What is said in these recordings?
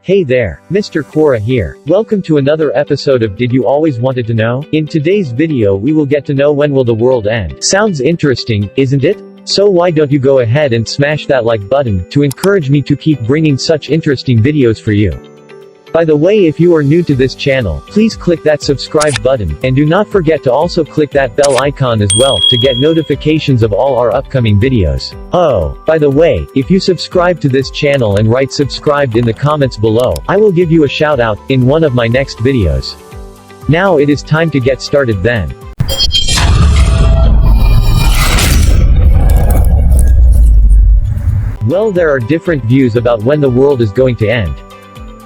Hey there, MrQuora here. Welcome to another episode of Did You Always Wanted to Know? In today's video we will get to know when will the world end. Sounds interesting, isn't it? So why don't you go ahead and smash that like button, to encourage me to keep bringing such interesting videos for you. By the way, if you are new to this channel, please click that subscribe button, and do not forget to also click that bell icon as well, to get notifications of all our upcoming videos. Oh, by the way, if you subscribe to this channel and write subscribed in the comments below, I will give you a shout out in one of my next videos. Now it is time to get started then. Well, there are different views about when the world is going to end.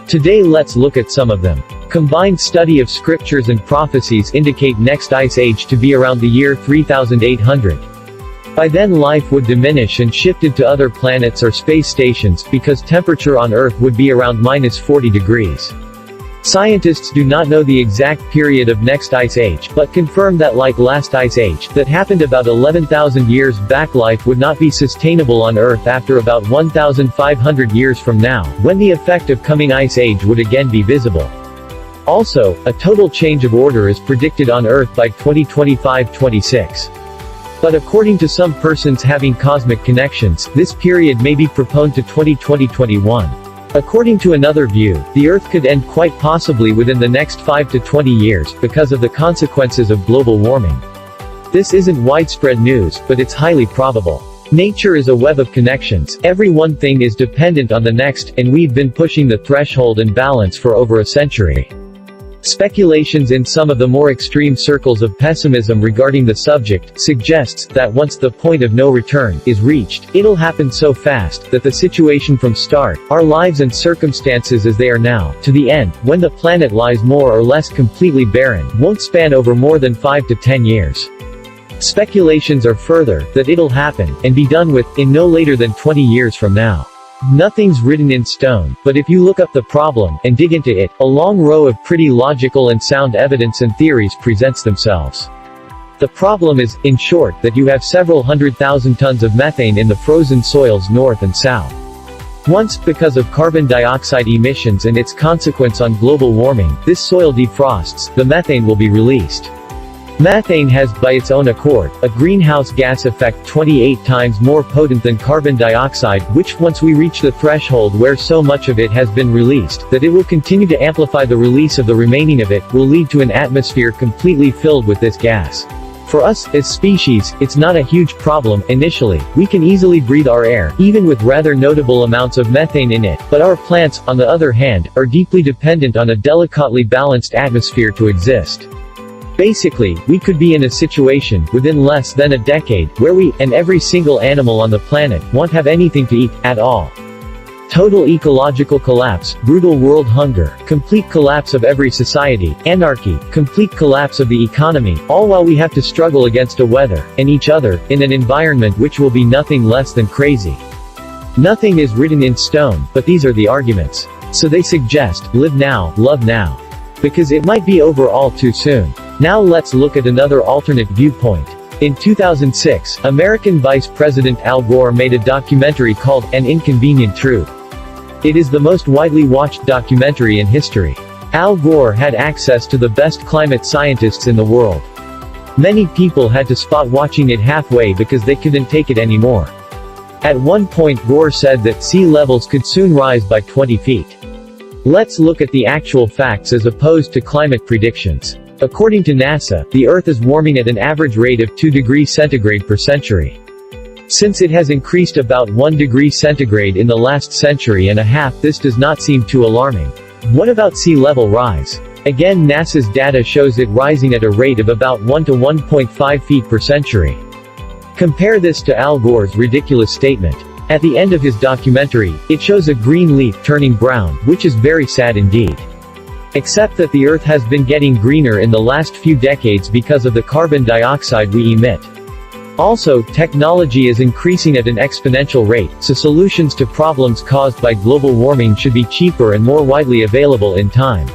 Today let's look at some of them. Combined study of scriptures and prophecies indicate next ice age to be around the year 3800. By then life would diminish and shifted to other planets or space stations, because temperature on Earth would be around -40 degrees. Scientists do not know the exact period of next ice age, but confirm that like last ice age, that happened about 11,000 years back, life would not be sustainable on Earth after about 1,500 years from now, when the effect of coming ice age would again be visible. Also, a total change of order is predicted on Earth by 2025-26. But according to some persons having cosmic connections, this period may be postponed to 2020-21. According to another view, the Earth could end quite possibly within the next 5 to 20 years, because of the consequences of global warming. This isn't widespread news, but it's highly probable. Nature is a web of connections, every one thing is dependent on the next, and we've been pushing the threshold and balance for over a century. Speculations in some of the more extreme circles of pessimism regarding the subject suggests that once the point of no return is reached, it'll happen so fast that the situation from start, our lives and circumstances as they are now, to the end, when the planet lies more or less completely barren, won't span over more than 5 to 10 years. Speculations are further, that it'll happen, and be done with, in no later than 20 years from now. Nothing's written in stone, but if you look up the problem, and dig into it, a long row of pretty logical and sound evidence and theories presents themselves. The problem is, in short, that you have several 100,000 tons of methane in the frozen soils north and south. Once, because of carbon dioxide emissions and its consequence on global warming, this soil defrosts, the methane will be released. Methane has, by its own accord, a greenhouse gas effect 28 times more potent than carbon dioxide, which once we reach the threshold where so much of it has been released, that it will continue to amplify the release of the remaining of it, will lead to an atmosphere completely filled with this gas. For us, as species, it's not a huge problem initially, we can easily breathe our air, even with rather notable amounts of methane in it, but our plants, on the other hand, are deeply dependent on a delicately balanced atmosphere to exist. Basically, we could be in a situation, within less than a decade, where we, and every single animal on the planet, won't have anything to eat, at all. Total ecological collapse, brutal world hunger, complete collapse of every society, anarchy, complete collapse of the economy, all while we have to struggle against the weather, and each other, in an environment which will be nothing less than crazy. Nothing is written in stone, but these are the arguments. So they suggest, live now, love now. Because it might be over all too soon. Now let's look at another alternate viewpoint. In 2006, American Vice President Al Gore made a documentary called An Inconvenient Truth. It is the most widely watched documentary in history. Al Gore had access to the best climate scientists in the world. Many people had to stop watching it halfway because they couldn't take it anymore. At one point Gore said that sea levels could soon rise by 20 feet. Let's look at the actual facts as opposed to climate predictions. According to NASA, the Earth is warming at an average rate of 2 degrees centigrade per century. Since it has increased about 1 degree centigrade in the last century and a half, this does not seem too alarming. What about sea level rise? Again, NASA's data shows it rising at a rate of about 1 to 1.5 feet per century. Compare this to Al Gore's ridiculous statement. At the end of his documentary, it shows a green leaf turning brown, which is very sad indeed. Except that the Earth has been getting greener in the last few decades because of the carbon dioxide we emit. Also, technology is increasing at an exponential rate, so solutions to problems caused by global warming should be cheaper and more widely available in time.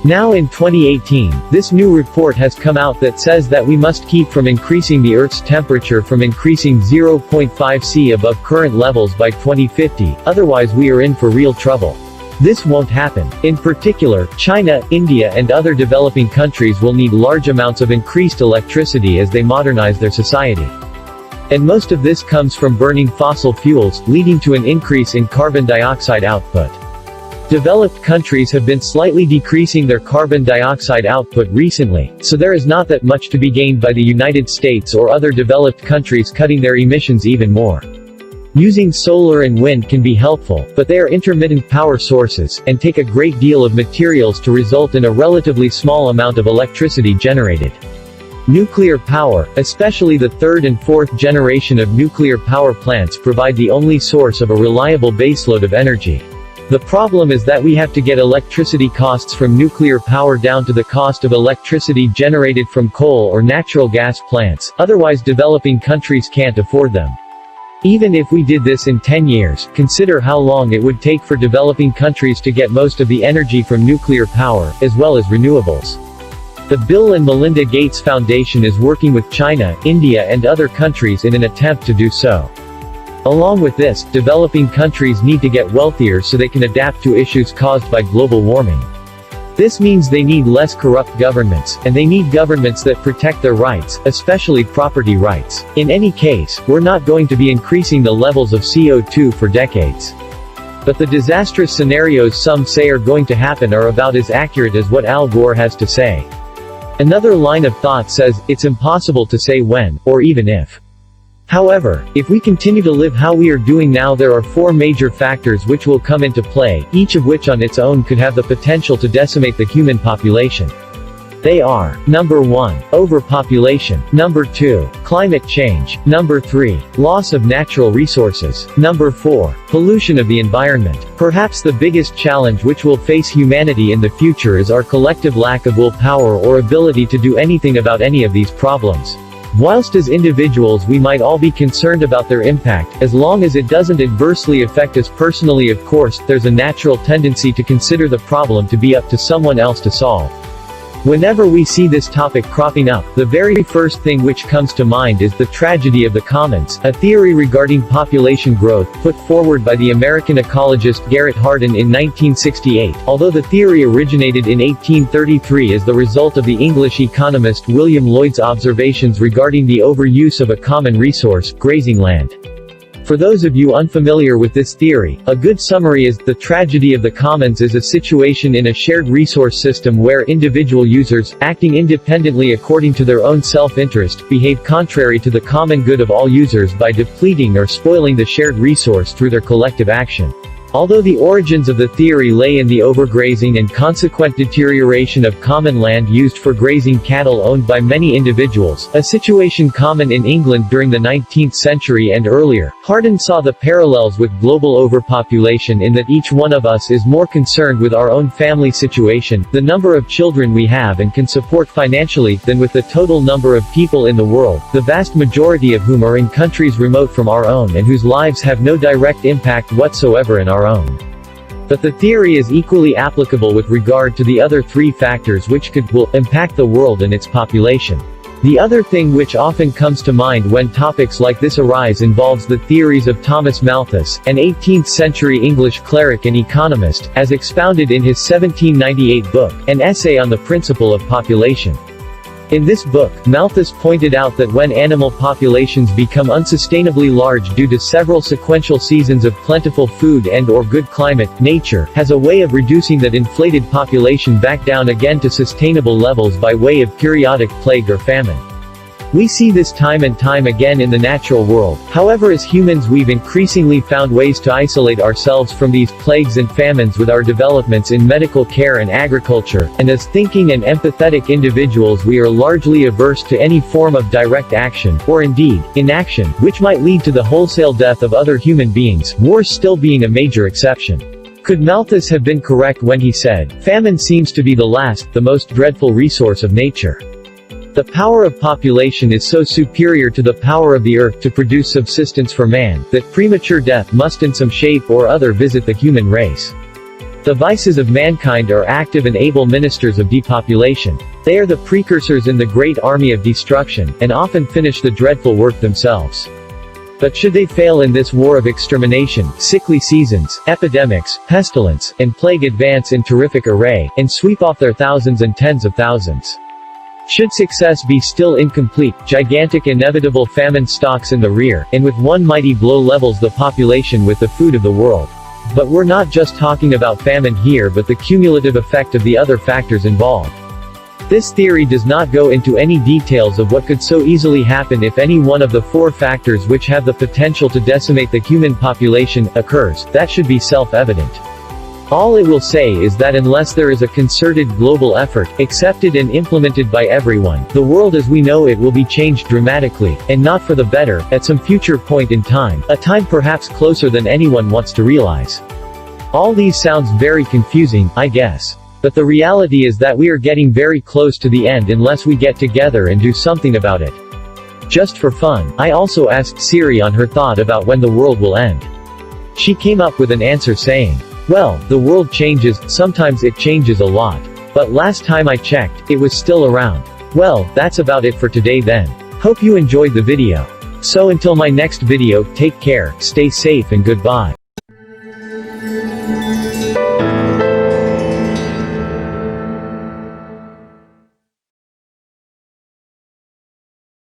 Now in 2018, this new report has come out that says that we must keep from increasing the Earth's temperature from increasing 0.5 C above current levels by 2050, otherwise we are in for real trouble. This won't happen. In particular, China, India and other developing countries will need large amounts of increased electricity as they modernize their society. And most of this comes from burning fossil fuels, leading to an increase in carbon dioxide output. Developed countries have been slightly decreasing their carbon dioxide output recently, so there is not that much to be gained by the United States or other developed countries cutting their emissions even more. Using solar and wind can be helpful, but they are intermittent power sources, and take a great deal of materials to result in a relatively small amount of electricity generated. Nuclear power, especially the third and fourth generation of nuclear power plants, provide the only source of a reliable baseload of energy. The problem is that we have to get electricity costs from nuclear power down to the cost of electricity generated from coal or natural gas plants, otherwise developing countries can't afford them. Even if we did this in 10 years, consider how long it would take for developing countries to get most of the energy from nuclear power, as well as renewables. The Bill and Melinda Gates Foundation is working with China, India and other countries in an attempt to do so. Along with this, developing countries need to get wealthier so they can adapt to issues caused by global warming. This means they need less corrupt governments, and they need governments that protect their rights, especially property rights. In any case, we're not going to be increasing the levels of CO2 for decades. But the disastrous scenarios some say are going to happen are about as accurate as what Al Gore has to say. Another line of thought says, it's impossible to say when, or even if. However, if we continue to live how we are doing now, there are 4 major factors which will come into play, each of which on its own could have the potential to decimate the human population. They are: Number 1. Overpopulation. Number 2. Climate change. Number 3. Loss of natural resources. Number 4. Pollution of the environment. Perhaps the biggest challenge which will face humanity in the future is our collective lack of willpower or ability to do anything about any of these problems. Whilst as individuals we might all be concerned about their impact, as long as it doesn't adversely affect us personally, of course, there's a natural tendency to consider the problem to be up to someone else to solve. Whenever we see this topic cropping up, the very first thing which comes to mind is the tragedy of the commons, a theory regarding population growth, put forward by the American ecologist Garrett Hardin in 1968, although the theory originated in 1833 as the result of the English economist William Lloyd's observations regarding the overuse of a common resource, grazing land. For those of you unfamiliar with this theory, a good summary is, the tragedy of the commons is a situation in a shared resource system where individual users, acting independently according to their own self-interest, behave contrary to the common good of all users by depleting or spoiling the shared resource through their collective action. Although the origins of the theory lay in the overgrazing and consequent deterioration of common land used for grazing cattle owned by many individuals, a situation common in England during the 19th century and earlier, Hardin saw the parallels with global overpopulation in that each one of us is more concerned with our own family situation, the number of children we have and can support financially, than with the total number of people in the world, the vast majority of whom are in countries remote from our own and whose lives have no direct impact whatsoever in our own. But the theory is equally applicable with regard to the other 3 factors which will impact the world and its population. The other thing which often comes to mind when topics like this arise involves the theories of Thomas Malthus, an 18th-century English cleric and economist, as expounded in his 1798 book, An Essay on the Principle of Population. In this book, Malthus pointed out that when animal populations become unsustainably large due to several sequential seasons of plentiful food and/or good climate, nature has a way of reducing that inflated population back down again to sustainable levels by way of periodic plague or famine. We see this time and time again in the natural world. However, as humans we've increasingly found ways to isolate ourselves from these plagues and famines with our developments in medical care and agriculture, and as thinking and empathetic individuals we are largely averse to any form of direct action, or indeed, inaction, which might lead to the wholesale death of other human beings, wars still being a major exception. Could Malthus have been correct when he said, "Famine seems to be the last, the most dreadful resource of nature"? The power of population is so superior to the power of the earth to produce subsistence for man, that premature death must in some shape or other visit the human race. The vices of mankind are active and able ministers of depopulation. They are the precursors in the great army of destruction, and often finish the dreadful work themselves. But should they fail in this war of extermination, sickly seasons, epidemics, pestilence, and plague advance in terrific array, and sweep off their thousands and tens of thousands? Should success be still incomplete, gigantic inevitable famine stalks in the rear, and with one mighty blow levels the population with the food of the world. But we're not just talking about famine here but the cumulative effect of the other factors involved. This theory does not go into any details of what could so easily happen if any one of the four factors which have the potential to decimate the human population occurs. That should be self-evident. All it will say is that unless there is a concerted global effort, accepted and implemented by everyone, the world as we know it will be changed dramatically, and not for the better, at some future point in time, a time perhaps closer than anyone wants to realize. All these sounds very confusing, I guess. But the reality is that we are getting very close to the end unless we get together and do something about it. Just for fun, I also asked Siri on her thought about when the world will end. She came up with an answer saying, well, the world changes, sometimes it changes a lot. But last time I checked, it was still around. Well, that's about it for today then. Hope you enjoyed the video. So until my next video, take care, stay safe and goodbye.